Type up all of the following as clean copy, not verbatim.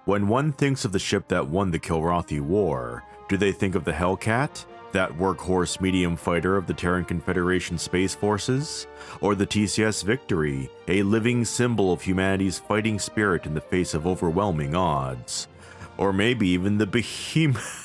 When one thinks of the ship that won the Kilrathi War, do they think of the Hellcat, that workhorse medium fighter of the Terran Confederation Space Forces? Or the TCS Victory, a living symbol of humanity's fighting spirit in the face of overwhelming odds? Or maybe even the Behemoth?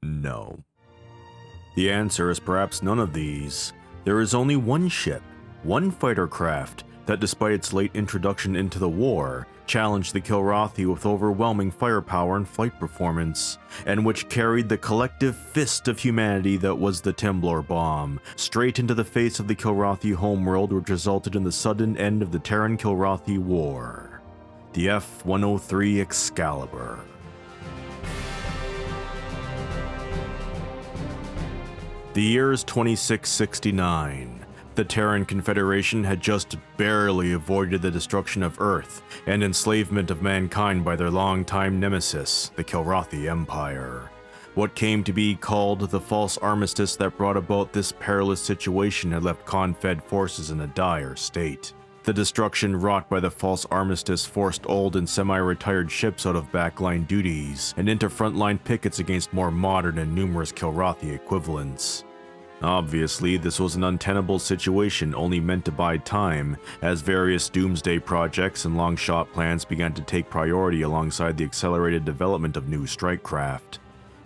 No. The answer is perhaps none of these. There is only one ship, one fighter craft, that despite its late introduction into the war, challenged the Kilrathi with overwhelming firepower and flight performance, and which carried the collective fist of humanity that was the Temblor bomb, straight into the face of the Kilrathi homeworld, which resulted in the sudden end of the Terran Kilrathi War. The F-103 Excalibur. The year is 2669. The Terran Confederation had just barely avoided the destruction of Earth and enslavement of mankind by their longtime nemesis, the Kilrathi Empire. What came to be called the false armistice that brought about this perilous situation had left Confed forces in a dire state. The destruction wrought by the false armistice forced old and semi-retired ships out of backline duties and into frontline pickets against more modern and numerous Kilrathi equivalents. Obviously, this was an untenable situation only meant to bide time, as various doomsday projects and Longshot plans began to take priority alongside the accelerated development of new strike craft.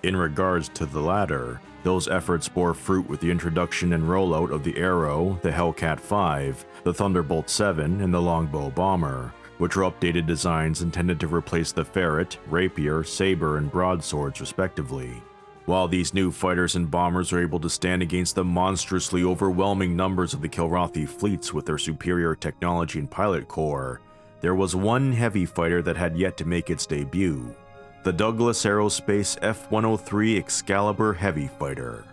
In regards to the latter, those efforts bore fruit with the introduction and rollout of the Arrow, the Hellcat 5, the Thunderbolt 7, and the Longbow Bomber, which were updated designs intended to replace the Ferret, Rapier, Saber, and Broadswords respectively. While these new fighters and bombers were able to stand against the monstrously overwhelming numbers of the Kilrathi fleets with their superior technology and pilot corps, there was one heavy fighter that had yet to make its debut: the Douglas Aerospace F-103 Excalibur Heavy Fighter.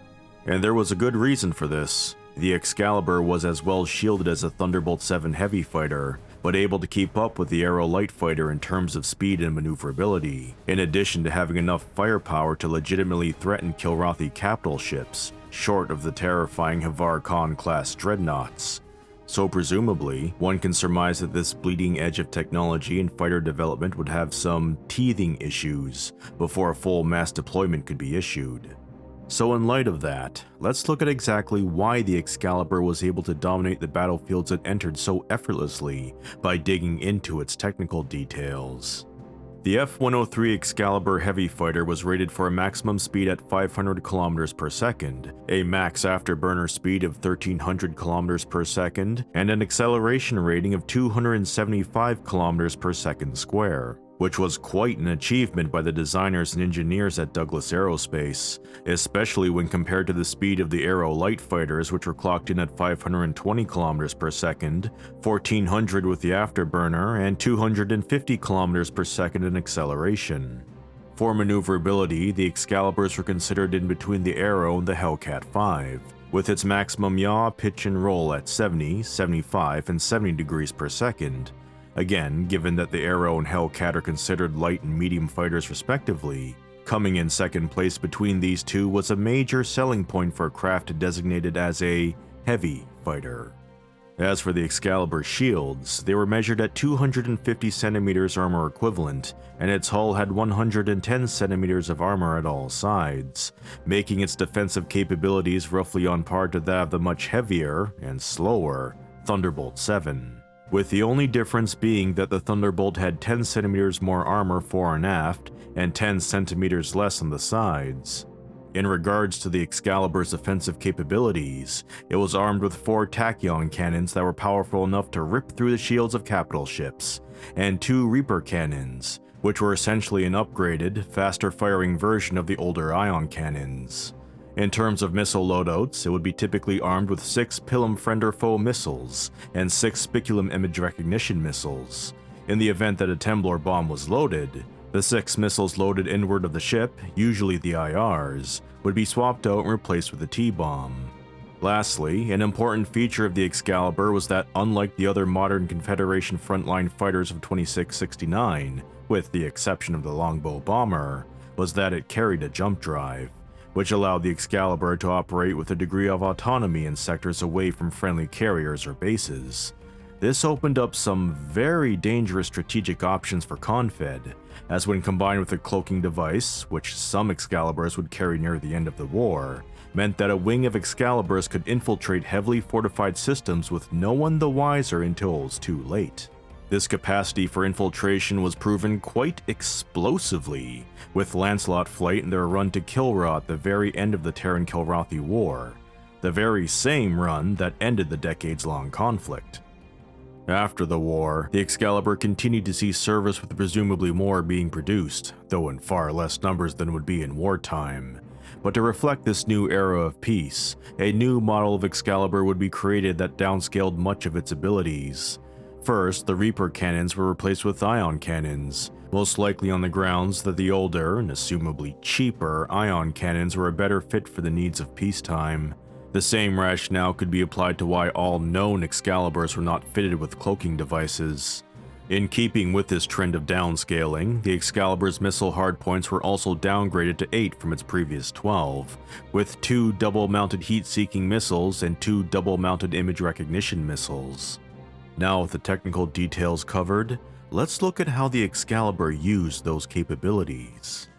And there was a good reason for this. The Excalibur was as well shielded as a Thunderbolt 7 Heavy Fighter, but able to keep up with the Arrow Light Fighter in terms of speed and maneuverability, in addition to having enough firepower to legitimately threaten Kilrathi capital ships, short of the terrifying Havar Khan-class dreadnoughts. So presumably, one can surmise that this bleeding edge of technology and fighter development would have some teething issues before a full mass deployment could be issued. So in light of that, let's look at exactly why the Excalibur was able to dominate the battlefields it entered so effortlessly by digging into its technical details. The F-103 Excalibur Heavy Fighter was rated for a maximum speed at 500 km per second, a max afterburner speed of 1300 km per second, and an acceleration rating of 275 km per second square, which was quite an achievement by the designers and engineers at Douglas Aerospace, especially when compared to the speed of the Arrow Light Fighters, which were clocked in at 520 km per second, 1400 with the afterburner, and 250 km per second in acceleration. For maneuverability, the Excaliburs were considered in between the Arrow and the Hellcat 5, with its maximum yaw, pitch, and roll at 70, 75, and 70 degrees per second. Again, given that the Arrow and Hellcat are considered light and medium fighters respectively, coming in second place between these two was a major selling point for a craft designated as a heavy fighter. As for the Excalibur shields, they were measured at 250 centimeters armor equivalent, and its hull had 110 centimeters of armor at all sides, making its defensive capabilities roughly on par to that of the much heavier, and slower, Thunderbolt 7. With the only difference being that the Thunderbolt had 10 centimeters more armor fore and aft, and 10 centimeters less on the sides. In regards to the Excalibur's offensive capabilities, it was armed with 4 tachyon cannons that were powerful enough to rip through the shields of capital ships, and 2 Reaper cannons, which were essentially an upgraded, faster-firing version of the older ion cannons. In terms of missile loadouts, it would be typically armed with 6 Pilum Friend or Foe missiles and 6 Spiculum Image Recognition missiles. In the event that a Temblor bomb was loaded, the 6 missiles loaded inward of the ship, usually the IRs, would be swapped out and replaced with a T-bomb. Lastly, an important feature of the Excalibur was that unlike the other modern Confederation frontline fighters of 2669, with the exception of the Longbow Bomber, was that it carried a jump drive, which allowed the Excalibur to operate with a degree of autonomy in sectors away from friendly carriers or bases. This opened up some very dangerous strategic options for Confed, as when combined with a cloaking device, which some Excaliburs would carry near the end of the war, meant that a wing of Excaliburs could infiltrate heavily fortified systems with no one the wiser until it was too late. This capacity for infiltration was proven quite explosively, with Lancelot Flight and their run to Kilrathi at the very end of the Terran-Kilrathi War, the very same run that ended the decades-long conflict. After the war, the Excalibur continued to see service with presumably more being produced, though in far less numbers than would be in wartime. But to reflect this new era of peace, a new model of Excalibur would be created that downscaled much of its abilities. First, the Reaper cannons were replaced with ion cannons, most likely on the grounds that the older, and assumably cheaper, ion cannons were a better fit for the needs of peacetime. The same rationale could be applied to why all known Excaliburs were not fitted with cloaking devices. In keeping with this trend of downscaling, the Excalibur's missile hardpoints were also downgraded to 8 from its previous 12, with 2 double-mounted heat-seeking missiles and 2 double-mounted image recognition missiles. Now with the technical details covered, let's look at how the Excalibur used those capabilities.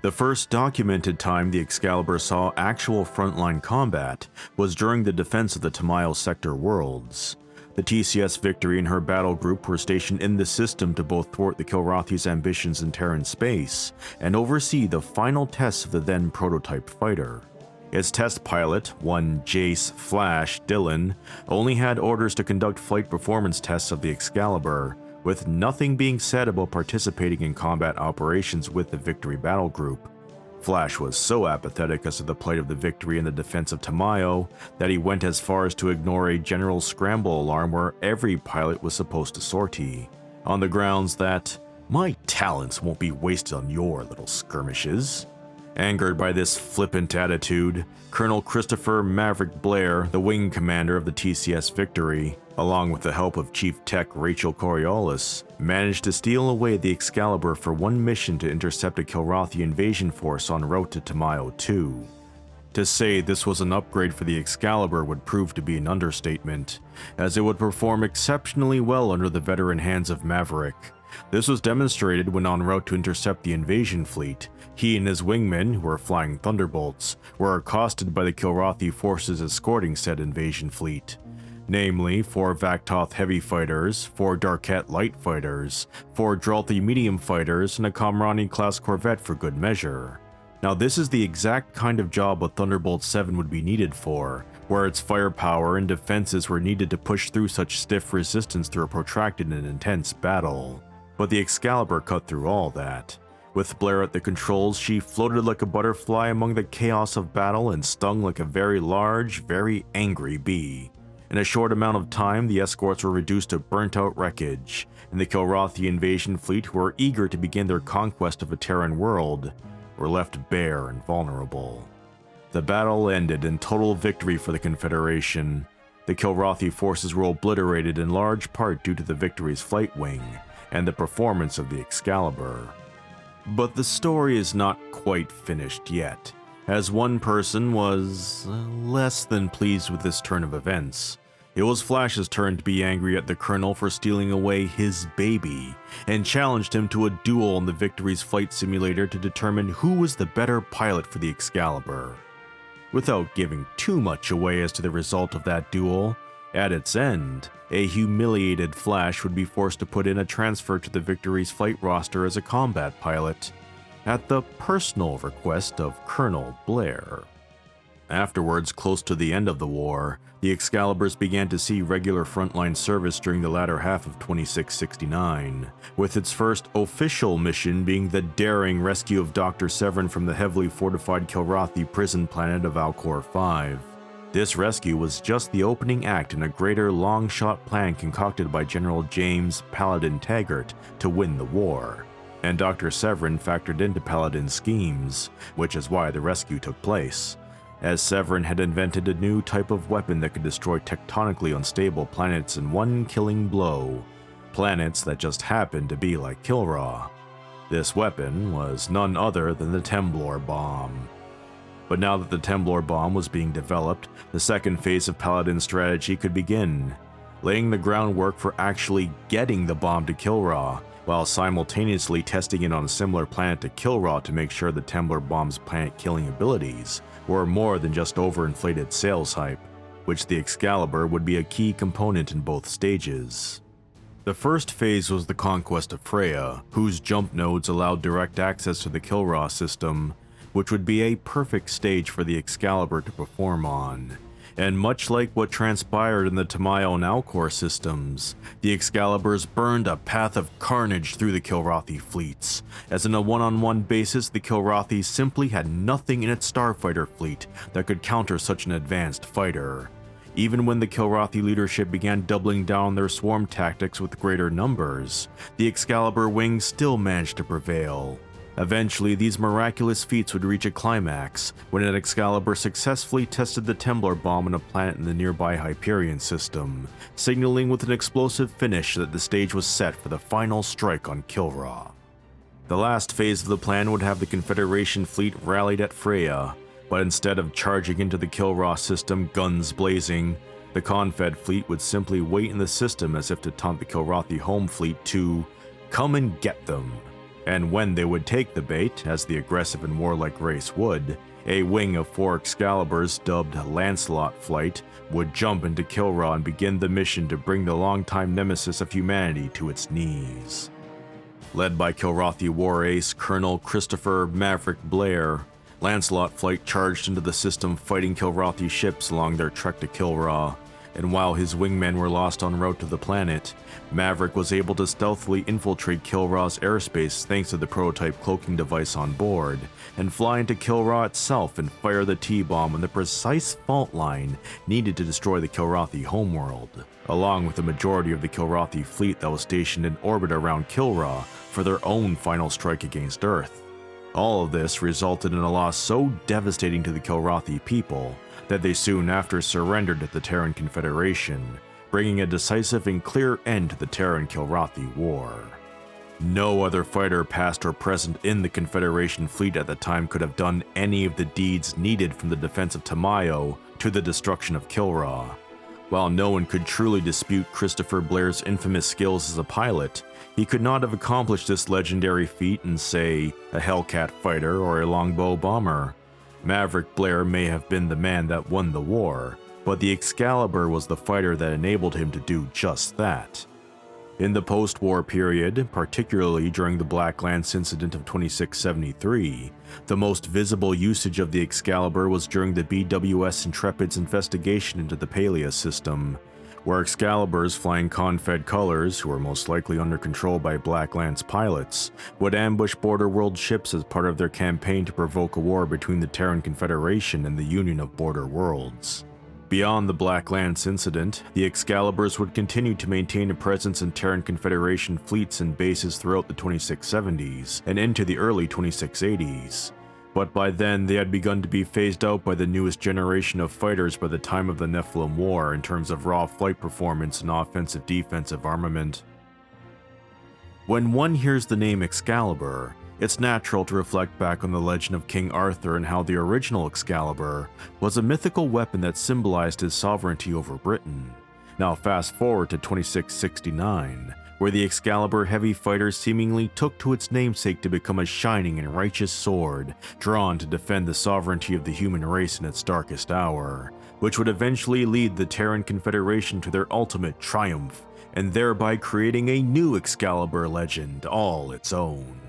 The first documented time the Excalibur saw actual frontline combat was during the defense of the Tamayo sector worlds. The TCS Victory and her battle group were stationed in the system to both thwart the Kilrathi's ambitions in Terran space and oversee the final tests of the then prototype fighter. Its test pilot, one Jace Flash Dillon, only had orders to conduct flight performance tests of the Excalibur, with nothing being said about participating in combat operations with the Victory battle group. Flash was so apathetic as to the plight of the Victory in the defense of Tamayo that he went as far as to ignore a general scramble alarm where every pilot was supposed to sortie, on the grounds that, "My talents won't be wasted on your little skirmishes." Angered by this flippant attitude, Colonel Christopher Maverick Blair, the wing commander of the TCS Victory, along with the help of Chief Tech Rachel Coriolis, managed to steal away the Excalibur for one mission to intercept a Kilrathi invasion force en route to Tamayo 2. To say this was an upgrade for the Excalibur would prove to be an understatement, as it would perform exceptionally well under the veteran hands of Maverick. This was demonstrated when en route to intercept the invasion fleet, he and his wingmen, who were flying Thunderbolts, were accosted by the Kilrathi forces escorting said invasion fleet. Namely, 4 Vaktoth heavy fighters, 4 Darket light fighters, 4 Dralthi medium fighters, and a Kamrani class corvette for good measure. Now this is the exact kind of job a Thunderbolt 7 would be needed for, where its firepower and defenses were needed to push through such stiff resistance through a protracted and intense battle. But the Excalibur cut through all that. With Blair at the controls, she floated like a butterfly among the chaos of battle and stung like a very large, very angry bee. In a short amount of time, the escorts were reduced to burnt-out wreckage, and the Kilrathi invasion fleet, who were eager to begin their conquest of a Terran world, were left bare and vulnerable. The battle ended in total victory for the Confederation. The Kilrathi forces were obliterated in large part due to the Victory's flight wing, and the performance of the Excalibur. But the story is not quite finished yet, as one person was less than pleased with this turn of events. It was Flash's turn to be angry at the Colonel for stealing away his baby, and challenged him to a duel on the Victory's flight simulator to determine who was the better pilot for the Excalibur. Without giving too much away as to the result of that duel, at its end, a humiliated Flash would be forced to put in a transfer to the Victory's flight roster as a combat pilot, at the personal request of Colonel Blair. Afterwards, close to the end of the war, the Excaliburs began to see regular frontline service during the latter half of 2669, with its first official mission being the daring rescue of Dr. Severin from the heavily fortified Kilrathi prison planet of Alcor 5. This rescue was just the opening act in a greater Longshot plan concocted by General James Paladin Taggart to win the war, and Dr. Severin factored into Paladin's schemes, which is why the rescue took place, as Severin had invented a new type of weapon that could destroy tectonically unstable planets in one killing blow, planets that just happened to be like Kilrathi. This weapon was none other than the Temblor bomb. But now that the Temblor bomb was being developed, the second phase of Paladin's strategy could begin. laying the groundwork for actually getting the bomb to Kilra, while simultaneously testing it on a similar planet to Kilra to make sure the Templar bomb's planet-killing abilities were more than just overinflated sales hype, which the Excalibur would be a key component in both stages. The first phase was the conquest of Freya, whose jump nodes allowed direct access to the Kilra system, which would be a perfect stage for the Excalibur to perform on. And much like what transpired in the Tamayo and Alcor systems, the Excaliburs burned a path of carnage through the Kilrathi fleets, as in a one-on-one basis the Kilrathi simply had nothing in its starfighter fleet that could counter such an advanced fighter. Even when the Kilrathi leadership began doubling down on their swarm tactics with greater numbers, the Excalibur wings still managed to prevail. Eventually, these miraculous feats would reach a climax when an Excalibur successfully tested the Templar bomb on a planet in the nearby Hyperion system, signaling with an explosive finish that the stage was set for the final strike on Kilra. The last phase of the plan would have the Confederation fleet rallied at Freya, but instead of charging into the Kilra system guns blazing, the Confed fleet would simply wait in the system as if to taunt the Kilrathi home fleet to come and get them. And when they would take the bait, as the aggressive and warlike race would, a wing of 4 Excaliburs dubbed Lancelot Flight would jump into Kilra and begin the mission to bring the longtime nemesis of humanity to its knees. Led by Kilrathi war ace Colonel Christopher Maverick Blair, Lancelot Flight charged into the system fighting Kilrathi ships along their trek to Kilra, and while his wingmen were lost en route to the planet, Maverick was able to stealthily infiltrate Kilra's airspace thanks to the prototype cloaking device on board, and fly into Kilra itself and fire the T-bomb on the precise fault line needed to destroy the Kilrathi homeworld, along with the majority of the Kilrathi fleet that was stationed in orbit around Kilra for their own final strike against Earth. All of this resulted in a loss so devastating to the Kilrathi people that they soon after surrendered to the Terran Confederation, bringing a decisive and clear end to the Terran-Kilrathi War. No other fighter past or present in the Confederation fleet at the time could have done any of the deeds needed from the defense of Tamayo to the destruction of Kilra. While no one could truly dispute Christopher Blair's infamous skills as a pilot, he could not have accomplished this legendary feat in, say, a Hellcat fighter or a longbow bomber. Maverick Blair may have been the man that won the war, but the Excalibur was the fighter that enabled him to do just that. In the post-war period, particularly during the Black Lance incident of 2673, the most visible usage of the Excalibur was during the BWS Intrepid's investigation into the Palea system, where Excaliburs flying Confed colors, who were most likely under control by Black Lance pilots, would ambush border world ships as part of their campaign to provoke a war between the Terran Confederation and the Union of Border Worlds. Beyond the Black Lance incident, the Excaliburs would continue to maintain a presence in Terran Confederation fleets and bases throughout the 2670s and into the early 2680s. But by then, they had begun to be phased out by the newest generation of fighters by the time of the Nephilim War in terms of raw flight performance and offensive-defensive armament. When one hears the name Excalibur, it's natural to reflect back on the legend of King Arthur and how the original Excalibur was a mythical weapon that symbolized his sovereignty over Britain. Now fast forward to 2669, where the Excalibur heavy fighter seemingly took to its namesake to become a shining and righteous sword, drawn to defend the sovereignty of the human race in its darkest hour, which would eventually lead the Terran Confederation to their ultimate triumph, and thereby creating a new Excalibur legend all its own.